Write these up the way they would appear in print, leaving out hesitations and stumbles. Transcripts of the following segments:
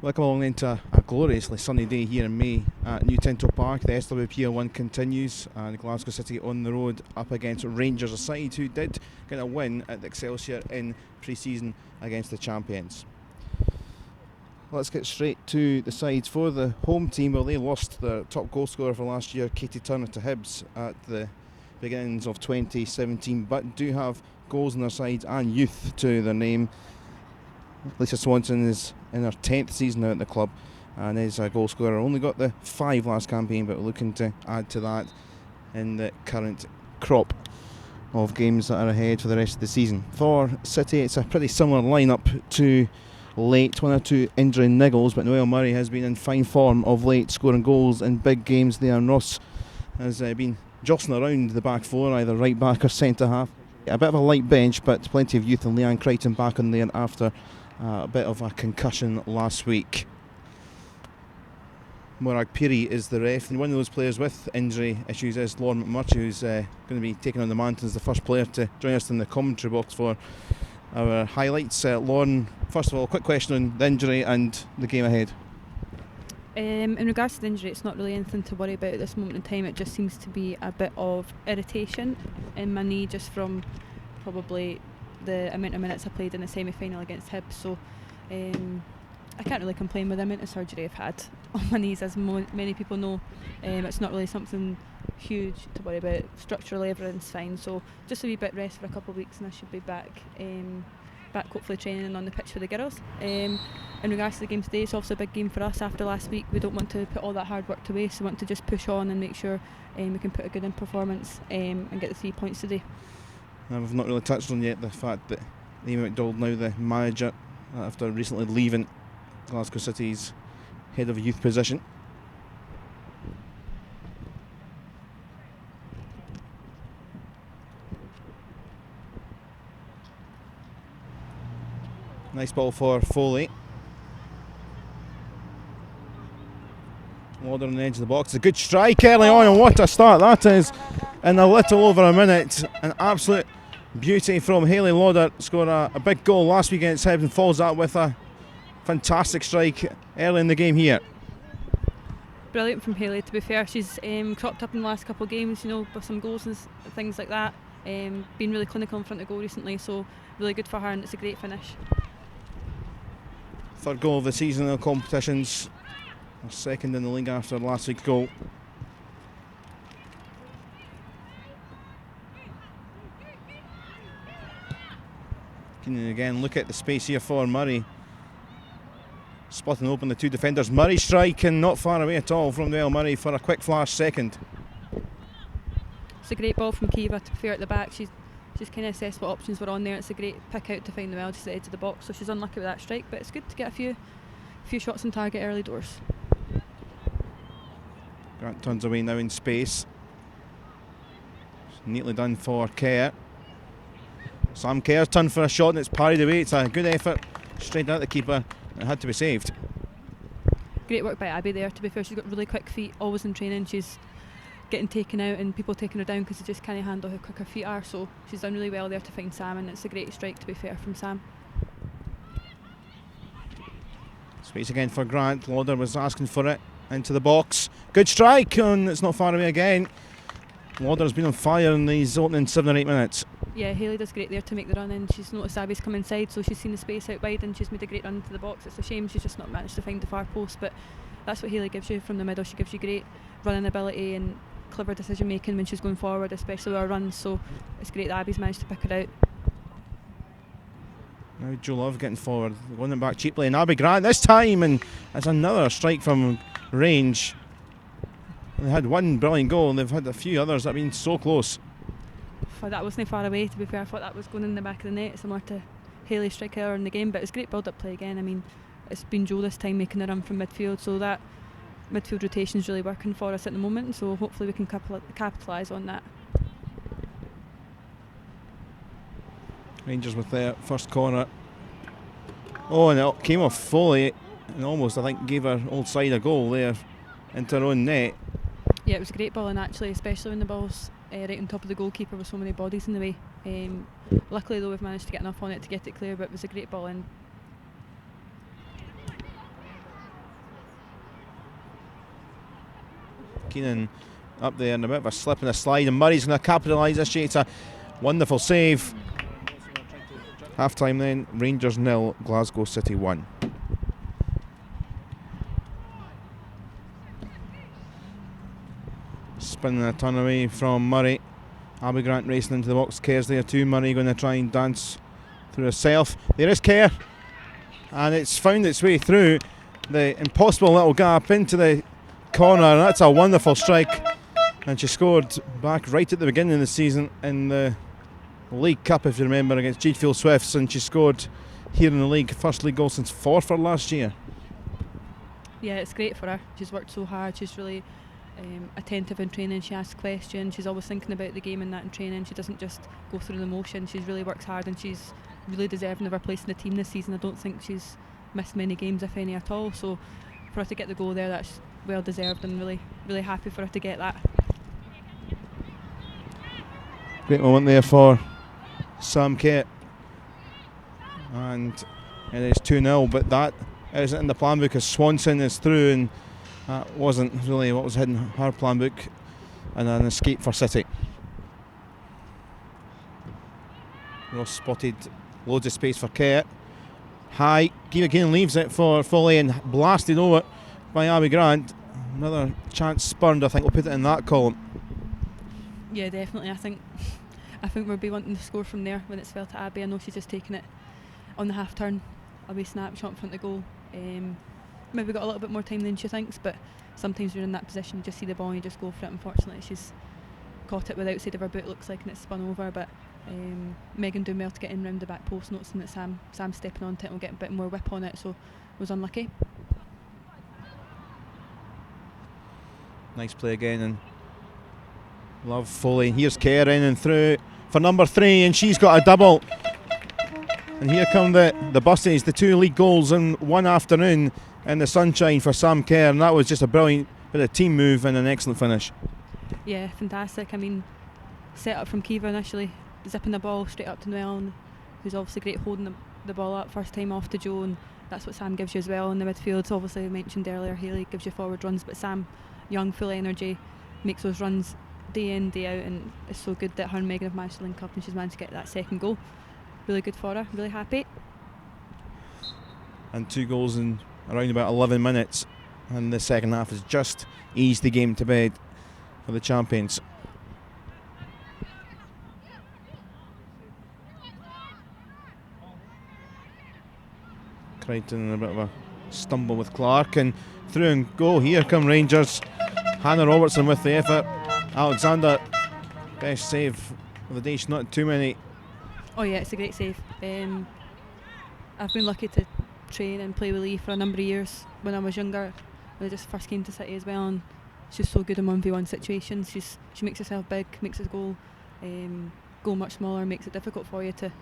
Welcome along into a gloriously sunny day here in May at New Tinto Park. The SWPL 1 continues, and Glasgow City on the road up against Rangers, a side who did get a win at the Excelsior in pre-season against the champions. Let's get straight to the sides for the home team. Well, they lost their top goal scorer for last year, Katie Turner, to Hibs at the beginnings of 2017, but do have goals on their sides and youth to their name. Lisa Swanson is in her 10th season now at the club and is a goal scorer. Only got the 5 last campaign, but we're looking to add to that in the current crop of games that are ahead for the rest of the season. For City, it's a pretty similar lineup to late. 1 or 2 injury niggles, but Noelle Murray has been in fine form of late, scoring goals in big games there. And Ross has been jostling around the back four, either right back or centre half. A bit of a light bench, but plenty of youth, and Leanne Crichton back on there after a bit of a concussion last week. Morag Peary is the ref, and one of those players with injury issues is Lauren McMurchie, who's going to be taking on the Mantons, the first player to join us in the commentary box for our highlights. Lauren, first of all, a quick question on the injury and the game ahead. In regards to the injury, it's not really anything to worry about at this moment in time. It just seems to be a bit of irritation in my knee, just from probably the amount of minutes I played in the semi-final against Hibs. So I can't really complain with the amount of surgery I've had on my knees, as many people know. It's not really something huge to worry about. Structurally everything's fine, so just a wee bit rest for a couple of weeks and I should be back hopefully training and on the pitch for the girls. In regards to the game today, it's obviously a big game for us after last week. We don't want to put all that hard work to waste. We want to just push on and make sure we can put a good in performance and get the 3 points today. Now, we've not really touched on yet the fact that Amy McDonald, now the manager, after recently leaving Glasgow City's head of youth position. Nice ball for Foley. Lauder on the edge of the box. A good strike early on, and what a start that is in a little over a minute. An absolute beauty from Hayley Lauder. Scored a big goal last week against Hibs and follows that with a fantastic strike early in the game here. Brilliant from Hayley, to be fair. She's cropped up in the last couple of games, with some goals and things like that. Been really clinical in front of goal recently, so really good for her, and it's a great finish. Third goal of the season in the competitions. Second in the league after last week's goal. Can you again look at the space here for Murray. Splitting open the 2 defenders. Murray striking not far away at all from Noelle Murray for a quick flash second. It's a great ball from Kiva, to be fair, at the back. She's kind of assessed what options were on there. It's a great pick out to find Noelle just at the edge of the box, so she's unlucky with that strike, but it's good to get a few shots on target early doors. Grant turns away now in space. Neatly done for Kerr. Sam Kerr's turned for a shot and it's parried away. It's a good effort straight at the keeper. It had to be saved. Great work by Abby there, to be fair. She's got really quick feet, always in training. She's getting taken out and people taking her down because they just can't handle how quick her feet are, so she's done really well there to find Sam, and it's a great strike, to be fair, from Sam. Space again for Grant. Lauder was asking for it into the box. Good strike, and it's not far away again. Lauder's been on fire in these opening 7 or 8 minutes. Yeah, Hayley does great there to make the run in. She's noticed Abby's come inside, so she's seen the space out wide and she's made a great run into the box. It's a shame she's just not managed to find the far post, but that's what Hayley gives you from the middle. She gives you great running ability and clever decision making when she's going forward, especially with her runs, so it's great that Abby's managed to pick her out. Now Joe Love getting forward, running back cheaply, and Abby Grant this time, and it's another strike from range. They had one brilliant goal and they've had a few others that have been so close. That wasn't far away, to be fair. I thought that was going in the back of the net, similar to Hayley's strike earlier in the game, but it's great build-up play again. I mean, it's been Joe this time making a run from midfield, so that midfield rotation is really working for us at the moment, so hopefully we can capitalise on that. Rangers with their first corner. Oh, and it came off Foley and almost, I think, gave her old side a goal there into her own net. Yeah, it was a great ball in, actually, especially when the ball's right on top of the goalkeeper with so many bodies in the way. Luckily though, we've managed to get enough on it to get it clear, but it was a great ball in. Keenan up there and a bit of a slip and a slide, and Murray's going to capitalise this. It's a wonderful save. Half time then, Rangers 0, Glasgow City 1. Spinning a turn away from Murray. Abby Grant racing into the box. Kerr's there too. Murray going to try and dance through herself. There is Kerr, and it's found its way through the impossible little gap into the corner, and that's a wonderful strike. And she scored back right at the beginning of the season in the League Cup, if you remember, against Jeedfield Swifts, and she scored here in the league, first league goal since Forfar last year. Yeah, it's great for her. She's worked so hard. She's really attentive in training. She asks questions. She's always thinking about the game and that in training. She doesn't just go through the motion. She really works hard, and she's really deserving of her place in the team this season. I don't think she's missed many games, if any at all. So for her to get the goal there, that's well deserved, and really happy for her to get that. Great moment there for Sam Kett, and it is 2-0, but that isn't in the plan book as Swanson is through, and that wasn't really what was in her plan book, and an escape for City. Ross spotted loads of space for Kett. High, Kiva Kane leaves it for Foley and blasted over by Abby Grant. Another chance spurned, I think we'll put it in that column. Yeah, definitely. I think we'll be wanting to score from there when it's fell to Abby. I know she's just taken it on the half turn, a wee snapshot in front of the goal. Maybe got a little bit more time than she thinks, but sometimes you're in that position, you just see the ball and you just go for it. Unfortunately, she's caught it with the outside of her boot, looks like, and it's spun over, but Megan doing well to get in round the back post, noticing that Sam's stepping onto it and will get a bit more whip on it, so was unlucky. Nice play again, and love Foley. Here's Kerr in and through for number 3, and she's got a double. And here come the buses, the 2 league goals in one afternoon in the sunshine for Sam Kerr, and that was just a brilliant bit of team move and an excellent finish. Yeah, fantastic. I mean, set up from Kiva initially, zipping the ball straight up to Noelle, who's obviously great holding the ball up first time off to Jo, and that's what Sam gives you as well in the midfield. So obviously, I mentioned earlier, Hayley gives you forward runs, but Sam, young, full energy, makes those runs day in, day out, and it's so good that her and Megan have managed to link up and she's managed to get that second goal. Really good for her, really happy. And 2 goals in around about 11 minutes, and the second half has just eased the game to bed for the champions. Crichton in a bit of a stumble with Clark, and through and goal. Here come Rangers. Hannah Robertson with the effort. Alexander, best save of the day. She's not too many. Oh yeah, it's a great save. I've been lucky to train and play with Lee for a number of years when I was younger, when I just first came to City as well, and she's so good in 1v1 situations. She makes herself big, makes her goal much smaller, makes it difficult for you to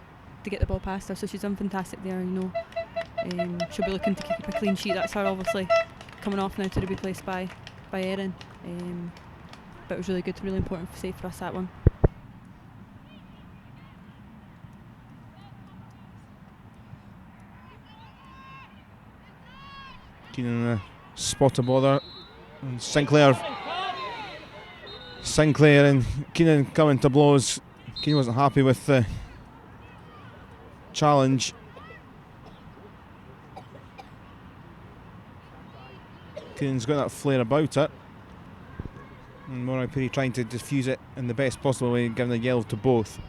get the ball past her, so she's done fantastic there, you know. She'll be looking to keep a clean sheet. That's her obviously coming off now to be replaced by Erin, but it was really good, really important save for us, that one. Keenan in a spot of bother, and Sinclair and Keenan coming to blows. Keenan wasn't happy with the challenge. Keenan's got that flair about it, and Moray Piri trying to diffuse it in the best possible way, giving a yellow to both.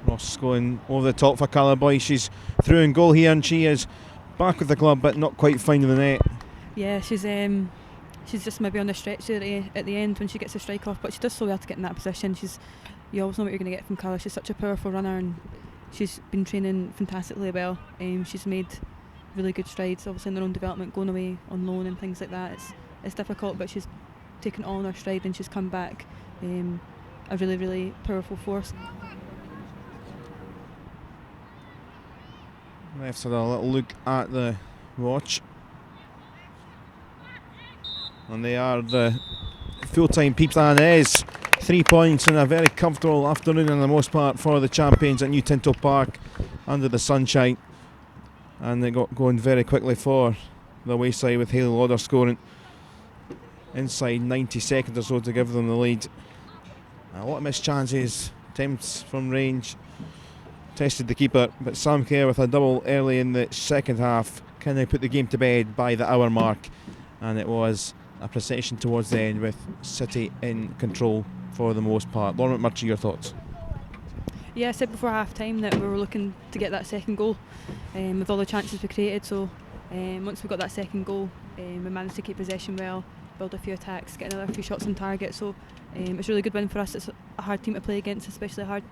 Ross going over the top for Callum. She's through and goal here, and she is back with the club but not quite finding the net. Yeah, she's just maybe on the stretch there at the end when she gets a strike off, but she does so well to get in that position. You always know what you're going to get from Callum. She's such a powerful runner, and she's been training fantastically well. She's made really good strides obviously in her own development, going away on loan and things like that. It's difficult, but she's taken all in her stride and she's come back a really, really powerful force. Refs had a little look at the watch, and they are the full-time peeps, and it is 3 points in a very comfortable afternoon in the most part for the champions at New Tinto Park under the sunshine. and they got going very quickly for the away side, with Haley Lauder scoring inside 90 seconds or so to give them the lead. A lot of missed chances, attempts from range, tested the keeper, but Sam Kerr with a double early in the second half can they put the game to bed by the hour mark, and it was a procession towards the end with City in control for the most part. Lauren McMurchie, your thoughts? Yeah, I said before half time that we were looking to get that second goal with all the chances we created, so once we got that second goal we managed to keep possession well, build a few attacks, get another few shots on target, so it's a really good win for us. It's a hard team to play against, especially a hard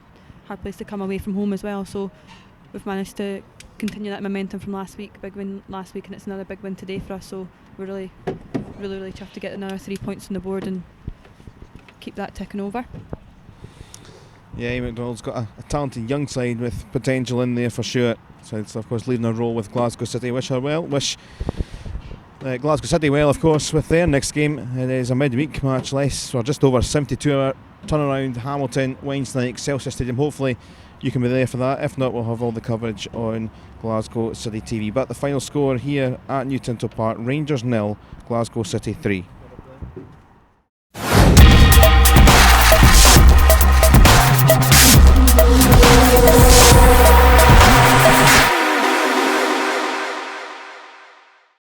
place to come away from home as well, so we've managed to continue that momentum from last week. Big win last week and it's another big win today for us, so we're really chuffed to get another 3 points on the board and keep that ticking over. Yeah, Ian McDonald's got a talented young side with potential in there for sure, so it's of course leaving a role with Glasgow City. Wish Glasgow City well, of course, with their next game. It is a midweek match, less or just over 72 hour turnaround. Hamilton, Wednesday night, Excelsior Stadium. Hopefully you can be there for that. If not, we'll have all the coverage on Glasgow City TV. But the final score here at Tinto Park: Rangers 0, Glasgow City 3.